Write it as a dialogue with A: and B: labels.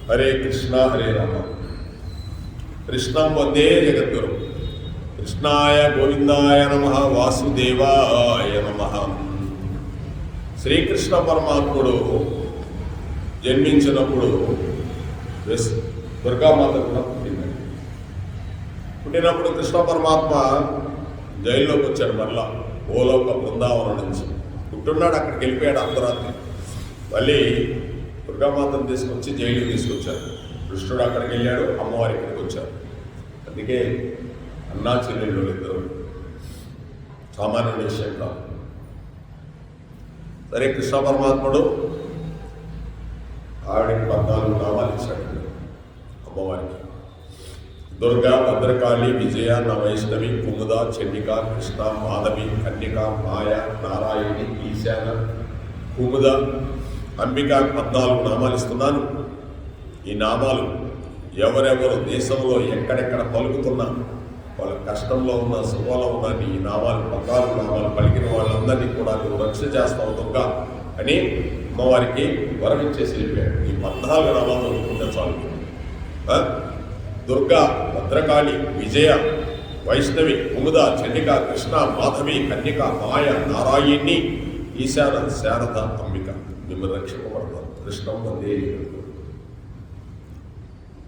A: హరే కృష్ణ హరే రామ. కృష్ణం వందే జగద్గురు. కృష్ణాయ గోవిందాయ నమః, వాసుదేవాయ నమః. శ్రీకృష్ణ పరమాత్ముడు జన్మించినప్పుడు దుర్గామాత కూడా పుట్టినప్పుడు కృష్ణ పరమాత్మ జైల్లోకి వచ్చాడు. మళ్ళా ఓలోక బృందావనం నుంచి పుట్టున్నాడు, అక్కడికి వెళ్ళిపోయాడు అర్ధరాత్రి. మళ్ళీ దుర్గామాతను తీసుకొచ్చి జైలుకి తీసుకొచ్చారు. కృష్ణుడు అక్కడికి వెళ్ళాడు, అమ్మవారి ఇక్కడికి వచ్చారు. అందుకే అన్నా చెల్లెళ్ళు ఇద్దరు సామాన్య విషయం కాదు. సరే, కృష్ణ పరమాత్ముడు ఆవిడకి 14 నామాలు ఇచ్చాడు అమ్మవారికి. దుర్గా, భద్రకాళి, విజయ, వైష్ణవి, కుముద, చండిక, కృష్ణ, మాధవి, కన్యక, మాయ, నారాయణి, ఈశాన, కుముద, అంబిక 14 నామాలు ఇస్తున్నాను. ఈ నామాలు ఎవరెవరు దేశంలో ఎక్కడెక్కడ పలుకుతున్నా, వాళ్ళ కష్టంలో ఉన్న, సుఖంలో ఉన్న ఈ నామాలు 14 నామాలు పలికిన వాళ్ళందరినీ కూడా నువ్వు రక్షణ చేస్తావు దుర్గా అని అమ్మవారికి వరం ఇచ్చేసి వెళ్ళిపోయాడు. ఈ 14 నామాలు అనుకుంటే చాలు. దుర్గా, భద్రకాళి, విజయ, వైష్ణవి, కుముద, చండిక, కృష్ణ, మాధవి, కన్యక, మాయ, నారాయణి, ఈశాన, శారద, అంబిక మిమ్మల్ని రక్షింపబడతారు. కృష్ణం వందే.